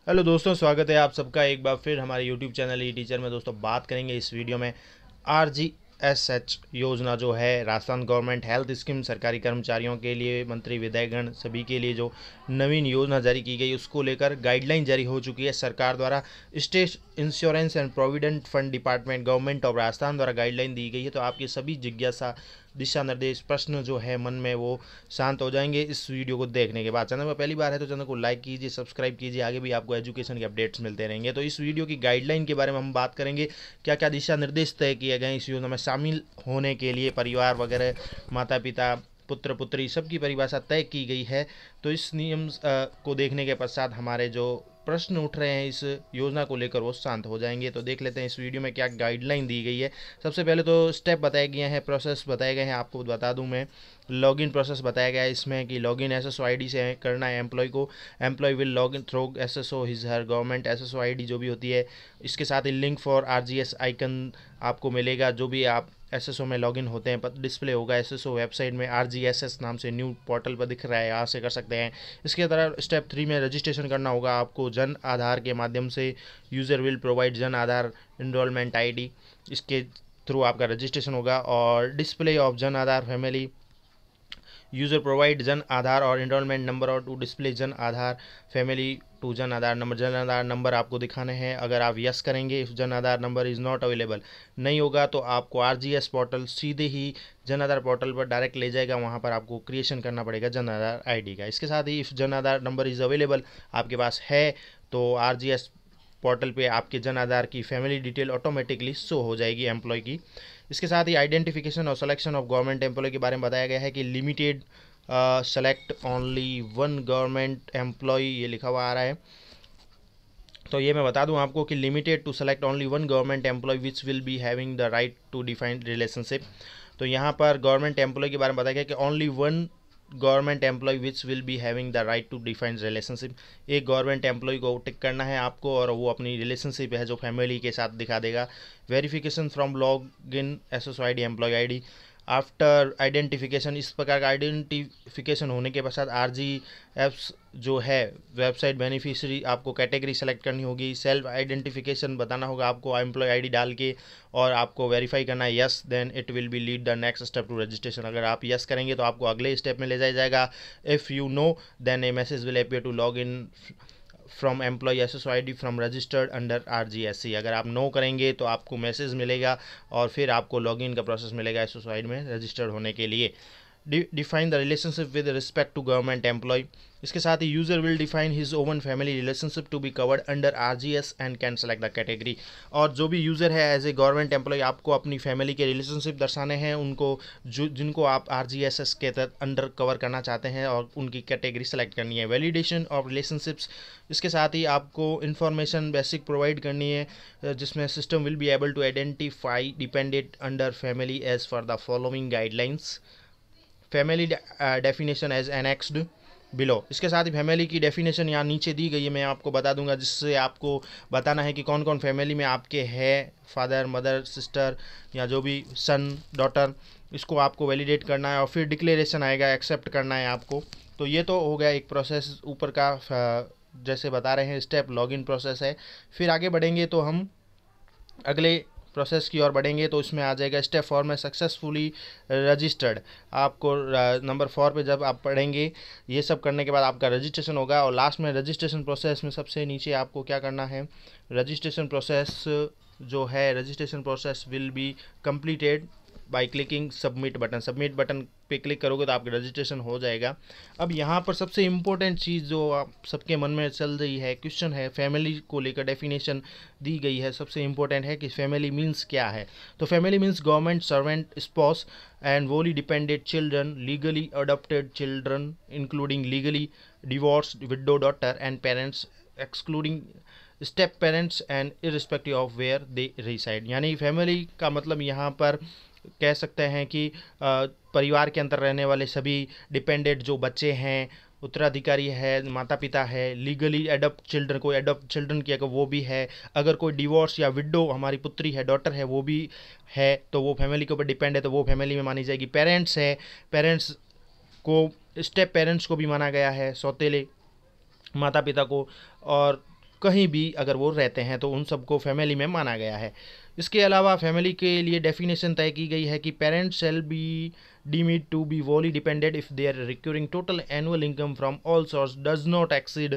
Hello दोस्तों, स्वागत है आप सबका एक बार फिर हमारे यूट्यूब चैनल ई टीचर में। दोस्तों, बात करेंगे इस वीडियो में RGSH योजना जो है राजस्थान गवर्नमेंट हेल्थ स्कीम, सरकारी कर्मचारियों के लिए, मंत्री विधायकगण सभी के लिए जो नवीन योजना जारी की गई उसको लेकर गाइडलाइन जारी हो चुकी है सरकार द्वारा। State insurance and provident fund department government of Rajasthan द्वारा गाइडलाइन दी गई है। तो आपकी सभी जिज्ञासा, दिशा निर्देश, प्रश्न जो है मन में वो शांत हो जाएंगे इस वीडियो को देखने के बाद। चैनल में पहली बार है तो चैनल को लाइक कीजिए, सब्सक्राइब कीजिए, आगे भी आपको एजुकेशन के अपडेट्स मिलते रहेंगे। तो इस वीडियो की गाइडलाइन के बारे में हम बात करेंगे, क्या क्या दिशा निर्देश तय किए गए इस योजना में शामिल होने के लिए, परिवार वगैरह, माता पिता, पुत्र पुत्री सबकी परिभाषा तय की गई है। तो इस नियम को देखने के पश्चात हमारे जो प्रश्न उठ रहे हैं इस योजना को लेकर वो शांत हो जाएंगे। तो देख लेते हैं इस वीडियो में क्या गाइडलाइन दी गई है। सबसे पहले तो स्टेप बताए गए हैं, प्रोसेस बताए गए हैं। आपको बता दूं मैं, लॉगिन प्रोसेस बताया गया है इसमें कि लॉगिन एसएसओ आईडी से करना है एम्प्लॉय को। Employee will login through SSO his her government SSO ID जो भी होती है। इसके साथ ही लिंक फॉर आरजीएस आइकन आपको मिलेगा। जो भी आप एसएसओ में लॉगिन होते हैं डिस्प्ले होगा एसएसओ वेबसाइट में, आरजीएसएस नाम से न्यू पोर्टल पर दिख रहा है, यहाँ से कर सकते हैं। इसके तरह स्टेप 3 में रजिस्ट्रेशन करना होगा आपको जन आधार के माध्यम से। User will provide Jan Aadhaar enrolment ID, इसके थ्रू आपका रजिस्ट्रेशन होगा। और display of Jan Aadhaar family, user provide Jan Aadhaar और इनरोलमेंट नंबर और to display Jan Aadhaar family to Jan Aadhaar number. Jan Aadhaar number आपको दिखाने हैं। अगर आप यस करेंगे, if Jan Aadhaar number is not available, नहीं होगा तो आपको आरजीएस पोर्टल सीधे ही जन आधार पोर्टल पर डायरेक्ट ले जाएगा। वहाँ पर आपको क्रिएशन करना पड़ेगा जन आधार आईडी का। इसके साथ ही if Jan Aadhaar number is available, आपके पास है, तो आरजीएस पोर्टल पे आपके जन आधार की फैमिली डिटेल ऑटोमेटिकली शो हो जाएगी एम्प्लॉय की। इसके साथ ही आइडेंटिफिकेशन और सिलेक्शन ऑफ गवर्नमेंट एम्प्लॉय के बारे में बताया गया है कि limited select only one government employee, ये लिखा हुआ आ रहा है। तो ये मैं बता दूं आपको कि limited to select only one government employee which will be having the right to define relationship. तो यहाँ पर गवर्नमेंट एम्प्लॉय के बारे में बताया गया कि only one government employee which will be having the right to define relationship. एक गवर्नमेंट एम्प्लॉय को टिक करना है आपको और वो अपनी रिलेशनशिप है जो फैमिली के साथ दिखा देगा। Verification from log in SSO ID employee ID after identification. इस प्रकार का आइडेंटिफिकेशन होने के पश्चात आरजी एप्स जो है वेबसाइट बेनिफिशियरी आपको कैटेगरी सेलेक्ट करनी होगी। सेल्फ आइडेंटिफिकेशन बताना होगा आपको एम्प्लॉय आईडी डाल के और आपको वेरीफाई करना है yes, then it will be lead the next step to registration. अगर आप यस करेंगे तो आपको अगले स्टेप में ले जाया जाएगा। If you no then a message will appear to log in from employee SSO ID from registered under RGSC. अगर आप नो करेंगे तो आपको मैसेज मिलेगा और फिर आपको लॉगिन का प्रोसेस मिलेगा एसएसओ आईडी में रजिस्टर्ड होने के लिए। Define the relationship with respect to government employ. इसके साथ ही user will define his own family relationship to be covered under RGS and can select the category. और जो भी यूज़र है एज ए गवर्नमेंट एम्प्लॉय, आपको अपनी फैमिली के रिलेशनशिप दर्शाने हैं उनको, जो जिनको आप आरजीएसएस के तहत अंडर कवर करना चाहते हैं, और उनकी कैटेगरी सेलेक्ट करनी है। वैलिडेशन ऑफ रिलेशनशिप्स, इसके साथ ही आपको इन्फॉर्मेशन बेसिक प्रोवाइड करनी है जिसमें system will be able to identify dependent under family as for the following guidelines. Family definition as annexed below. इसके साथ ही फैमिली की डेफिनेशन यहाँ नीचे दी गई है, मैं आपको बता दूंगा, जिससे आपको बताना है कि कौन कौन फैमिली में आपके है, फादर मदर सिस्टर या जो भी सन डॉटर। इसको आपको वैलिडेट करना है और फिर डिक्लेरेशन आएगा, एक्सेप्ट करना है आपको। तो ये तो हो गया एक प्रोसेस ऊपर का, जैसे बता रहे हैं स्टेप लॉगिन प्रोसेस है। फिर आगे बढ़ेंगे तो हम अगले प्रोसेस की ओर बढ़ेंगे तो इसमें आ जाएगा स्टेप 4 में सक्सेसफुली रजिस्टर्ड। आपको नंबर 4 पे जब आप पढ़ेंगे, ये सब करने के बाद आपका रजिस्ट्रेशन होगा। और लास्ट में रजिस्ट्रेशन प्रोसेस में सबसे नीचे आपको क्या करना है, रजिस्ट्रेशन प्रोसेस जो है, registration process will be completed by clicking submit button. Submit button पे क्लिक करोगे तो आपका रजिस्ट्रेशन हो जाएगा। अब यहाँ पर सबसे इम्पोर्टेंट चीज़ जो आप सबके मन में चल रही है, क्वेश्चन है, फैमिली को लेकर डेफिनेशन दी गई है। सबसे इम्पोर्टेंट है कि फैमिली मीन्स क्या है। तो family means government servant spouse and wholly dependent children, legally adopted children including legally divorced widow daughter and parents excluding step parents and irrespective of where they reside. यानी family का मतलब यहाँ पर कह सकते हैं कि परिवार के अंदर रहने वाले सभी डिपेंडेंट जो बच्चे हैं, उत्तराधिकारी है, माता पिता है, लीगली एडॉप्ट चिल्ड्रन, कोई एडॉप्ट चिल्ड्रन किया वो भी है, अगर कोई डिवोर्स या विडो हमारी पुत्री है, डॉटर है, वो भी है, तो वो फैमिली के ऊपर डिपेंड है, तो वो फैमिली में मानी जाएगी। पेरेंट्स है, पेरेंट्स को स्टेप पेरेंट्स को भी माना गया है, सौतेले माता पिता को। और कहीं भी अगर वो रहते हैं तो उन सबको फैमिली में माना गया है। इसके अलावा फैमिली के लिए डेफिनेशन तय की गई है कि parents shall be deemed to be wholly dependent if their recurring total annual income from all sources does not exceed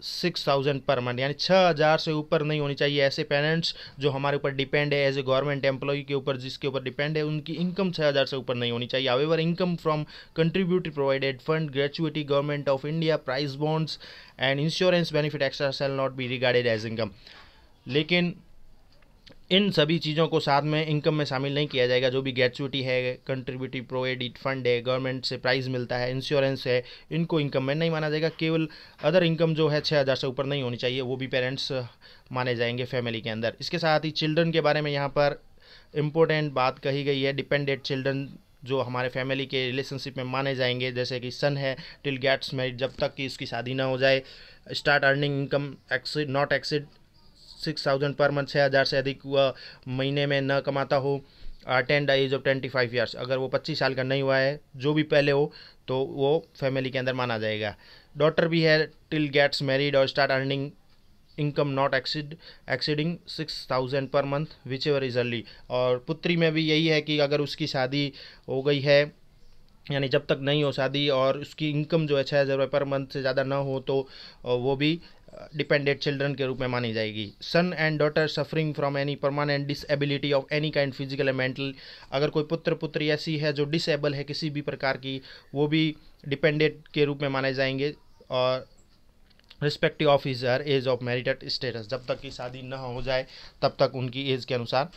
6,000 per month, यानी 6,000 से ऊपर नहीं होनी चाहिए। ऐसे पेरेंट्स जो हमारे ऊपर डिपेंड है एज ए गवर्नमेंट एम्प्लॉय के ऊपर, जिसके ऊपर डिपेंड है, उनकी इनकम 6,000 से ऊपर नहीं होनी चाहिए। However income from contributory provided fund, gratuity, government of India, prize bonds and insurance benefit extra shall not be regarded as income. लेकिन इन सभी चीज़ों को साथ में इनकम में शामिल नहीं किया जाएगा। जो भी ग्रेचुइटी है, कंट्रीब्यूटरी प्रोवाइडेड फंड है, गवर्नमेंट से प्राइज़ मिलता है, इंश्योरेंस है, इनको इनकम में नहीं माना जाएगा। केवल अदर इनकम जो है 6,000 से ऊपर नहीं होनी चाहिए, वो भी पेरेंट्स माने जाएंगे फैमिली के अंदर। इसके साथ ही चिल्ड्रन के बारे में यहाँ पर इम्पोर्टेंट बात कही गई है। डिपेंडेंट चिल्ड्रन जो हमारे फैमिली के रिलेशनशिप में माने जाएंगे, जैसे कि सन है टिल गेट्स मैरिड, जब तक कि इसकी शादी ना हो जाए। Start earning income not exceed 6,000 per month, 6,000 से अधिक हुआ महीने में न कमाता हो। 10 द एज ऑफ 25 ईयर्स, अगर वो 25 साल का नहीं हुआ है, जो भी पहले हो, तो वो फैमिली के अंदर माना जाएगा। डॉटर भी है टिल गेट्स मैरिड और start earning income not exceeding 6,000 per month which ever is early. और पुत्री में भी यही है कि अगर उसकी शादी हो गई है, यानी जब तक नहीं हो शादी और उसकी इनकम जो है 6,000 रुपये पर मंथ से ज़्यादा ना हो, तो वो भी डिपेंडेंट चिल्ड्रन के रूप में मानी जाएगी। Son and daughter suffering from any permanent disability of any kind physical and mental, अगर कोई पुत्र पुत्री ऐसी है जो डिसेबल है किसी भी प्रकार की, वो भी डिपेंडेंट के रूप में माने जाएंगे। और respective of his her age of marital status, जब तक की शादी न हो जाए तब तक उनकी एज के अनुसार।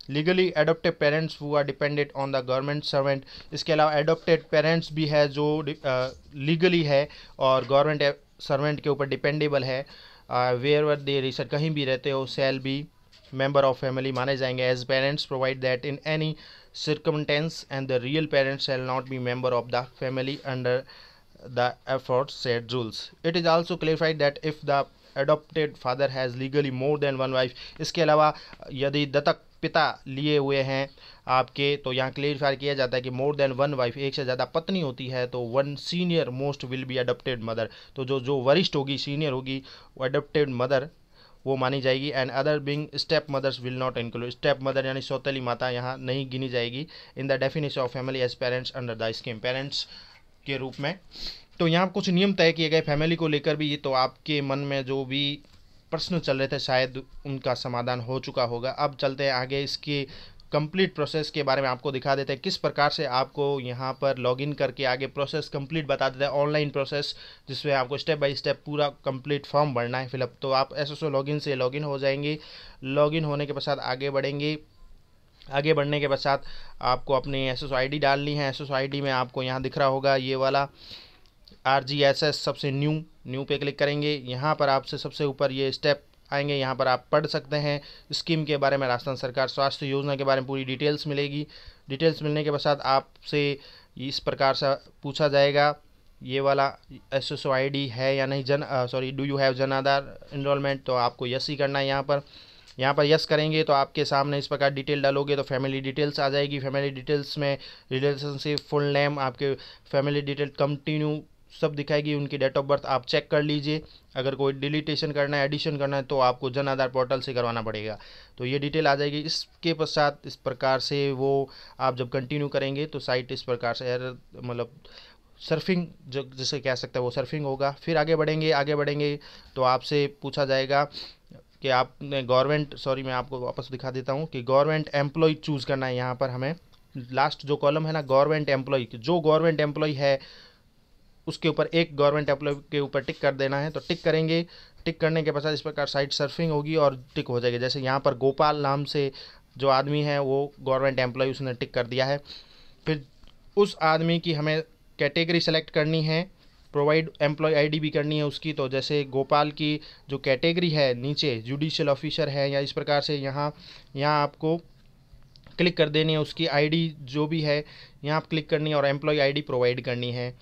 Legally adopted parents who are dependent on the government servant, इसके अलावा एडॉप्टेड पेरेंट्स भी है जो लीगली है और गवर्नमेंट सर्वेंट के ऊपर डिपेंडेबल है। वेयर वर दे रिसर्च, कहीं भी रहते हो, shall be member of family माने जाएंगे as parents provide that in any circumstance and the real parents shall not be member of the family under the aforesaid rules. It is also clarified that if the adopted father has legally more than one wife, इसके अलावा यदि दत्तक पिता लिए हुए हैं आपके, तो यहाँ क्लेरिफाई किया जाता है कि मोर देन वन वाइफ, एक से ज़्यादा पत्नी होती है, तो one senior most will be adopted mother, तो जो वरिष्ठ होगी, सीनियर होगी, वो अडॉप्टेड मदर वो मानी जाएगी। And other being step mothers will not include, step mother यानी सौतेली माता यहाँ नहीं गिनी जाएगी in the definition of family as parents under the scheme, parents के रूप में। तो यहाँ कुछ नियम तय किए गए फैमिली को लेकर भी। तो आपके मन में जो भी प्रश्न चल रहे थे शायद उनका समाधान हो चुका होगा। अब चलते हैं आगे, इसके कंप्लीट प्रोसेस के बारे में आपको दिखा देते हैं, किस प्रकार से आपको यहाँ पर लॉगिन करके आगे प्रोसेस कंप्लीट बता देते हैं, ऑनलाइन प्रोसेस, जिसमें आपको स्टेप बाय स्टेप पूरा कंप्लीट फॉर्म भरना है फिलअप। तो आप एसएसओ लॉगिन से लॉगिन हो जाएंगे। लॉगिन होने के पश्चात आगे बढ़ेंगे। आगे बढ़ने के पश्चात आपको अपनी एसएसओ आईडी डालनी है। एसएसओ आईडी में आपको यहाँ दिख रहा होगा ये वाला RGSS, सबसे न्यू पे क्लिक करेंगे। यहाँ पर आपसे सबसे ऊपर ये स्टेप आएंगे, यहाँ पर आप पढ़ सकते हैं स्कीम के बारे में, राजस्थान सरकार स्वास्थ्य योजना के बारे में पूरी डिटेल्स मिलेगी। डिटेल्स मिलने के पश्चात आपसे इस प्रकार से पूछा जाएगा ये वाला एसएसओ आईडी है या नहीं, do you have Jan Aadhaar enrolment, तो आपको यस ही करना है। यहाँ पर यस करेंगे तो आपके सामने इस प्रकार डिटेल डालोगे तो फैमिली डिटेल्स आ जाएगी। फैमिली डिटेल्स में रिलेशनशिप, फुल नेम, आपके फैमिली डिटेल कंटिन्यू सब दिखाएगी। उनकी डेट ऑफ बर्थ आप चेक कर लीजिए। अगर कोई डिलीटेशन करना है, एडिशन करना है, तो आपको जन आधार पोर्टल से करवाना पड़ेगा। तो ये डिटेल आ जाएगी। इसके पश्चात इस प्रकार से वो आप जब कंटिन्यू करेंगे तो साइट इस प्रकार से मतलब सर्फिंग जो जिसे कह सकते हैं वो सर्फिंग होगा। फिर आगे बढ़ेंगे तो आपसे पूछा जाएगा कि आपने मैं आपको वापस दिखा देता हूँ कि गवर्नमेंट एम्प्लॉय चूज़ करना है। यहाँ पर हमें लास्ट जो कॉलम है ना, गवर्नमेंट एम्प्लॉय, जो गवर्नमेंट एम्प्लॉय है उसके ऊपर एक गवर्नमेंट एम्प्लॉय के ऊपर टिक कर देना है। तो टिक करेंगे। टिक करने के पश्चात इस प्रकार साइट सर्फिंग होगी और टिक हो जाएगी। जैसे यहाँ पर गोपाल नाम से जो आदमी है वो गवर्नमेंट एम्प्लॉय, उसने टिक कर दिया है। फिर उस आदमी की हमें कैटेगरी सेलेक्ट करनी है, प्रोवाइड एम्प्लॉय आईडी भी करनी है उसकी। तो जैसे गोपाल की जो कैटेगरी है नीचे जुडिशियल ऑफिसर है, या इस प्रकार से यहाँ आपको क्लिक कर देनी है। उसकी आईडी जो भी है यहाँ आप क्लिक करनी है और एम्प्लॉय आईडी प्रोवाइड करनी है।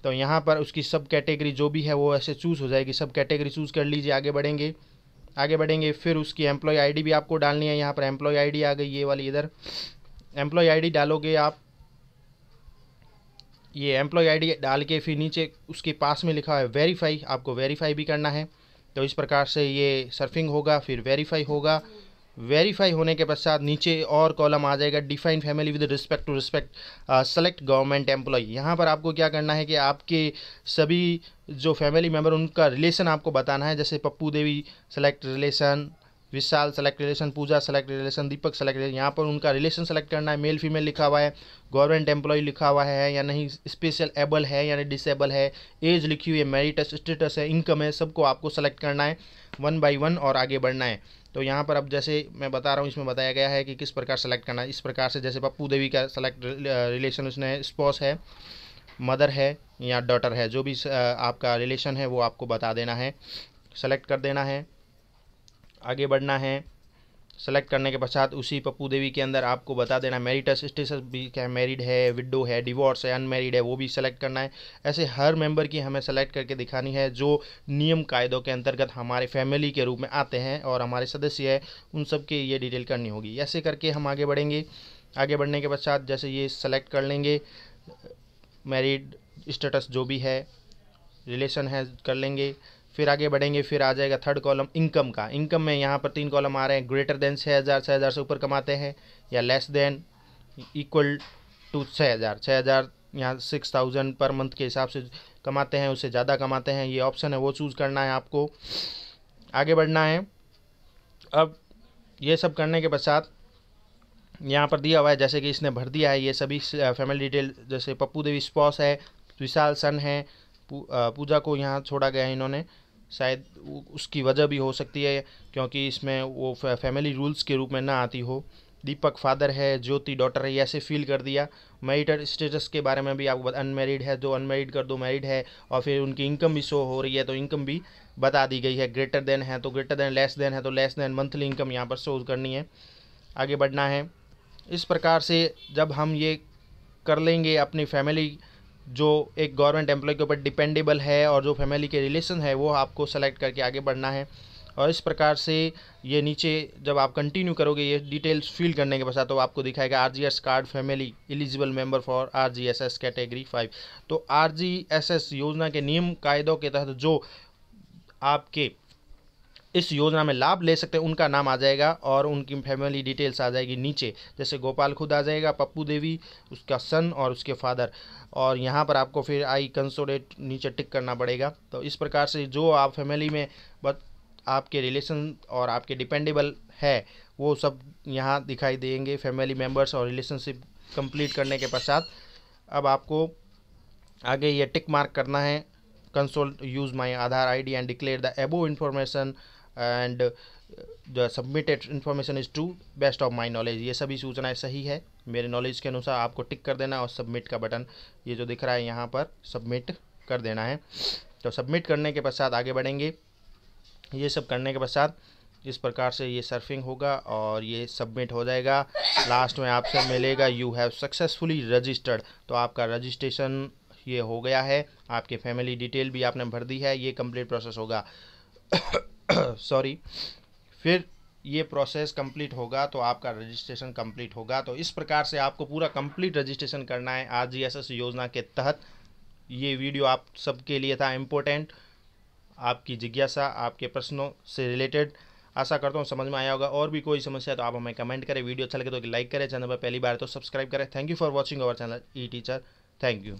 तो यहाँ पर उसकी सब कैटेगरी जो भी है वो ऐसे चूज़ हो जाएगी। सब कैटेगरी चूज़ कर लीजिए। आगे बढ़ेंगे फिर उसकी एम्प्लॉय आईडी भी आपको डालनी है। यहाँ पर एम्प्लॉय आईडी आ गई, ये वाली इधर एम्प्लॉय आईडी डालोगे आप। ये एम्प्लॉय आईडी डाल के फिर नीचे उसके पास में लिखा है वेरीफाई, आपको वेरीफाई भी करना है। तो इस प्रकार से ये सर्फिंग होगा, फिर वेरीफाई होगा। वेरीफाई होने के पश्चात नीचे और कॉलम आ जाएगा define family with respect to respect select government employee. यहाँ पर आपको क्या करना है कि आपके सभी जो फैमिली मेम्बर उनका रिलेशन आपको बताना है। जैसे पप्पू देवी सेलेक्ट रिलेशन, विशाल सेलेक्ट रिलेशन, पूजा सेलेक्ट रिलेशन, दीपक सेलेक्ट रिलेशन। यहाँ पर उनका रिलेशन सेलेक्ट करना है। मेल फीमेल लिखा हुआ है, गवर्नमेंट एम्प्लॉय लिखा हुआ है या नहीं, स्पेशल एबल है यानी डिसेबल है, एज लिखी हुई है, मैरिटस स्टेटस है, इनकम है, सबको आपको सेलेक्ट करना है 1 बाय 1 और आगे बढ़ना है। तो यहाँ पर अब जैसे मैं बता रहा हूँ, इसमें बताया गया है कि किस प्रकार सेलेक्ट करना है। इस प्रकार से जैसे पप्पू देवी का सेलेक्ट रिलेशन, उसने स्पॉस है, मदर है या डॉटर है, जो भी आपका रिलेशन है वो आपको बता देना है, सेलेक्ट कर देना है, आगे बढ़ना है। सेलेक्ट करने के पश्चात उसी पप्पू देवी के अंदर आपको बता देना मैरिटस स्टेटस भी क्या, मैरिड है, विडो है, डिवोर्स है, अनमैरिड है, वो भी सेलेक्ट करना है। ऐसे हर मेंबर की हमें सेलेक्ट करके दिखानी है जो नियम कायदों के अंतर्गत हमारे फैमिली के रूप में आते हैं और हमारे सदस्य है, उन सब की ये डिटेल करनी होगी। ऐसे करके हम आगे बढ़ेंगे। आगे बढ़ने के पश्चात जैसे ये सेलेक्ट कर लेंगे, मैरिड स्टेटस जो भी है, रिलेशन है, कर लेंगे। फिर आगे बढ़ेंगे। फिर आ जाएगा थर्ड कॉलम इनकम का। इनकम में यहाँ पर 3 कॉलम आ रहे हैं। ग्रेटर देन 6,000, 6,000 से ऊपर कमाते हैं, या लेस देन इक्वल टू 6,000, 6,000 यहाँ 6,000 पर मंथ के हिसाब से कमाते हैं, उससे ज़्यादा कमाते हैं, ये ऑप्शन है वो चूज़ करना है आपको, आगे बढ़ना है। अब ये सब करने के पश्चात यहाँ पर दिया हुआ है, जैसे कि इसने भर दिया है ये सभी फैमिली डिटेल। जैसे पप्पू देवी स्पॉस है, विशाल सन है, पूजा को यहाँ छोड़ा गया है इन्होंने, शायद उसकी वजह भी हो सकती है क्योंकि इसमें वो फैमिली रूल्स के रूप में ना आती हो। दीपक फादर है, ज्योति डॉटर है, ऐसे फील कर दिया। मैरिटल स्टेटस के बारे में भी आपको अनमेरिड है तो अनमेरिड कर दो, मैरिड है, और फिर उनकी इनकम भी शो हो रही है तो इनकम भी बता दी गई है। ग्रेटर देन है तो ग्रेटर देन, लेस देन है तो लेस देन, मंथली इनकम यहाँ पर शो करनी है, आगे बढ़ना है। इस प्रकार से जब हम ये कर लेंगे, अपनी फैमिली जो एक गवर्नमेंट एम्प्लॉय के ऊपर डिपेंडेबल है और जो फैमिली के रिलेशन है वो आपको सेलेक्ट करके आगे बढ़ना है। और इस प्रकार से ये नीचे जब आप कंटिन्यू करोगे ये डिटेल्स फिल करने के पश्चात तो आपको दिखाएगा RGS card family eligible member for RGSS category 5। तो आरजीएसएस योजना के नियम कायदों के तहत जो आपके इस योजना में लाभ ले सकते हैं उनका नाम आ जाएगा और उनकी फैमिली डिटेल्स आ जाएगी नीचे। जैसे गोपाल खुद आ जाएगा, पप्पू देवी, उसका सन और उसके फादर, और यहाँ पर आपको फिर आई कंसोलिडेट नीचे टिक करना पड़ेगा। तो इस प्रकार से जो आप फैमिली में आपके रिलेशन और आपके डिपेंडेबल है वो सब यहाँ दिखाई देंगे, फैमिली मेम्बर्स और रिलेशनशिप कंप्लीट करने के पश्चात अब आपको आगे ये टिक मार्क करना है, console use my Aadhaar ID and declare the above information and the submitted information is to best of my knowledge. ये सभी सूचनाएं सही है मेरे नॉलेज के अनुसार, आपको टिक कर देना और सबमिट का बटन ये जो दिख रहा है यहाँ पर सबमिट कर देना है। तो सबमिट करने के पश्चात आगे बढ़ेंगे। ये सब करने के पश्चात इस प्रकार से ये सर्फिंग होगा और ये सबमिट हो जाएगा। लास्ट में आपसे मिलेगा यू हैव सक्सेसफुली रजिस्टर्ड। तो आपका रजिस्ट्रेशन ये हो गया है, आपके फैमिली डिटेल भी आपने भर दी है, ये कंप्लीट प्रोसेस होगा। सॉरी, फिर ये प्रोसेस कंप्लीट होगा तो आपका रजिस्ट्रेशन कंप्लीट होगा। तो इस प्रकार से आपको पूरा कंप्लीट रजिस्ट्रेशन करना है आरजीएसएस योजना के तहत। ये वीडियो आप सबके लिए था इम्पोर्टेंट, आपकी जिज्ञासा, आपके प्रश्नों से रिलेटेड। आशा करता हूँ समझ में आया होगा। और भी कोई समस्या है तो आप हमें कमेंट करें, वीडियो अच्छा लगे तो लाइक करें, चैनल पर पहली बार तो सब्सक्राइब करें। Thank you for watching our channel E teacher. Thank you.